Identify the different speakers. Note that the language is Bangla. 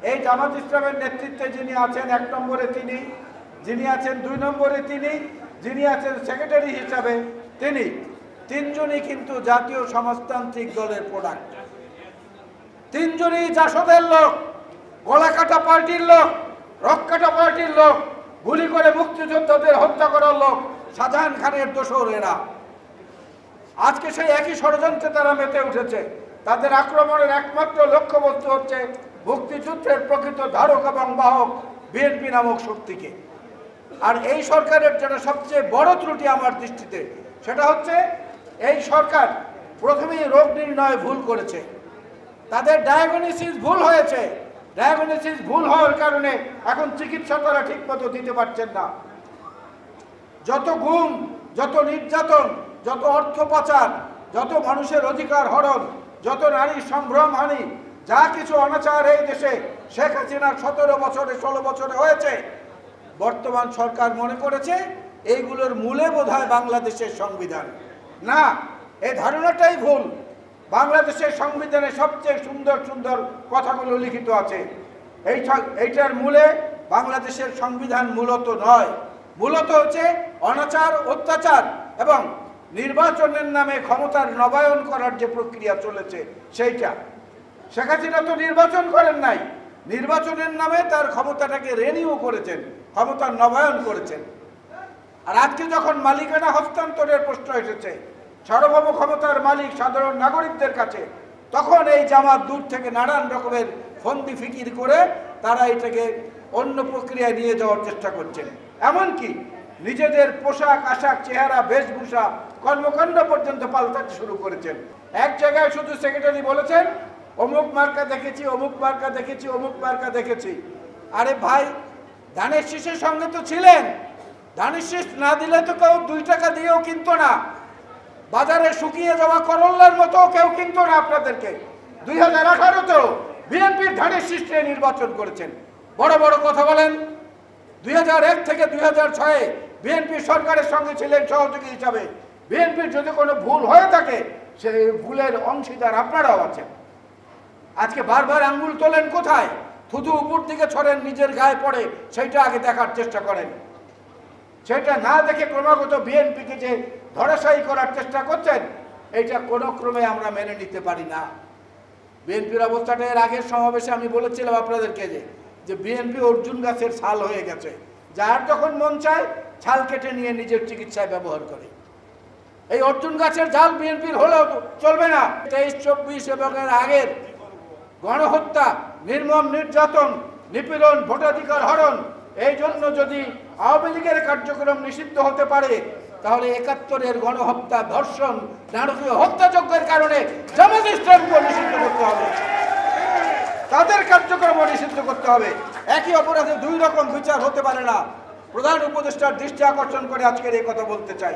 Speaker 1: এই জামাত ইসলামের নেতৃত্বে যিনি আছেন 1 নম্বরে তিনি, যিনি আছেন 2 নম্বরে তিনি, যিনি আছেন সেক্রেটারি হিসাবে তিনি, তিনজনই কিন্তু জাতীয় সমাজতান্ত্রিক দলের প্রোডাক্ট। তিনজনই জাসদের লোক, গলাকাটা পার্টির লোক, রক্কাটা পার্টির লোক, গুলি করে মুক্তিযোদ্ধাদের হত্যা করার লোক, শাহজাহান খানের দোসর এরা। আজকে সেই একই ষড়যন্ত্রে তারা মেতে উঠেছে। তাদের আক্রমণের একমাত্র লক্ষ্যবস্তু হচ্ছে মুক্তিযুদ্ধের প্রকৃত ধারক এবং বাহক বিএনপি নামক শক্তিকে। আর এই সরকারের যেটা সবচেয়ে বড় ত্রুটি আমার দৃষ্টিতে, সেটা হচ্ছে এই সরকার প্রথমেই রোগ নির্ণয় ভুল করেছে। তাদের ডায়াগনোসিস ভুল হয়েছে। ডায়াগনোসিস ভুল হওয়ার কারণে এখন চিকিৎসা তারা ঠিক মতো দিতে পারছেন না। যত গুম, যত নির্যাতন, যত অর্থ পাচার, যত মানুষের অধিকার হরণ, যত নারী সম্ভ্রম হানি, যা কিছু অনাচার এই দেশে শেখ হাসিনার 17 বছরে 16 বছরে হয়েছে, বর্তমান সরকার মনে করেছে এইগুলোর মূলে বোধহয় বাংলাদেশের সংবিধান। না, এই ধারণাটাই ভুল। বাংলাদেশের সংবিধানে সবচেয়ে সুন্দর সুন্দর কথাগুলো লিখিত আছে। এইটার মূলে বাংলাদেশের সংবিধান মূলত নয়, মূলত হচ্ছে অনাচার, অত্যাচার এবং নির্বাচনের নামে ক্ষমতার নবায়ন করার যে প্রক্রিয়া চলেছে সেইটা। শেখ হাসিনা তো নির্বাচন করেন নাই, নির্বাচনের নামে তার ক্ষমতাটাকে রেনিউ করেছেন, ক্ষমতার নবায়ন করেছেন। আর আজকে যখন মালিকানা হস্তান্তরের প্রশ্ন এসেছে, সার্বভৌম ক্ষমতার মালিক সাধারণ নাগরিকদের কাছে, তখন এই জামাত দূর থেকে নানান রকমের ফন্দি ফিকির করে তারা এটাকে অন্য প্রক্রিয়ায় নিয়ে যাওয়ার চেষ্টা করছেন। এমনকি নিজেদের পোশাক আশাক, চেহারা, বেশভূষা, কর্মকাণ্ড পর্যন্ত পাল্টাতে শুরু করেছেন। এক জায়গায় শুধু সেক্রেটারি বলেছেন অমুক মার্কা দেখেছি, অমুক মার্কা দেখেছি, অমুক মার্কা দেখেছি। আরে ভাই, ধানের শীষের সঙ্গে তো ছিলেন, ধানের শীষ না দিলে তো কেউ 2 টাকা দিয়েও কিনতো না। বাজারে শুকিয়ে যাওয়া করল্লার মতো কেউ কিনতো না আপনাদেরকে। 2018-তেও বিএনপির ধানের শীষ নিয়ে নির্বাচন করেছেন। বড় বড় কথা বলেন। 2001 থেকে 2006-এ বিএনপি সরকারের সঙ্গে ছিলেন সহযোগী হিসাবে। বিএনপির যদি কোনো ভুল হয়ে থাকে, সেই ভুলের অংশীদার আপনারাও আছেন। আজকে বারবার আঙ্গুল তোলেন কোথায়? থুতু উপর দিকে ছড়েন, নিজের গায়ে পড়ে, সেইটা আগে দেখার চেষ্টা করেন। সেটা না দেখে ক্রমাগত বিএনপিকে যে ধরাশায়ী করার চেষ্টা করছেন, এইটা কোনো ক্রমে আমরা মেনে নিতে পারি না। বিএনপির অবস্থাটা এর আগের সমাবেশে আমি বলেছিলাম আপনাদেরকে যে বিএনপি অর্জুন গাছের ছাল হয়ে গেছে। যার যখন মন চায় ছাল কেটে নিয়ে নিজের চিকিৎসায় ব্যবহার করে। এই অর্জুন গাছের জাল বিএনপির হলেও চলবে না। 23-24 এবং এর আগের গণহত্যা, নির্মম নির্যাতন, নিপীড়ন, ভোটাধিকার হরণ, এই জন্য যদি আওয়ামী লীগের কার্যক্রম নিষিদ্ধ হতে পারে, তাহলে 71-এর গণহত্যা, ধর্ষণ, নারকীয় হত্যাযজ্ঞের কারণে জামাত ইসলামকে নিষিদ্ধ করতে হবে, তাদের কার্যক্রম নিষিদ্ধ করতে হবে। একই অপরাধে 2 রকম বিচার হতে পারে না। প্রধান উপদেষ্টার দৃষ্টি আকর্ষণ করে আজকের এই কথা বলতে চাই।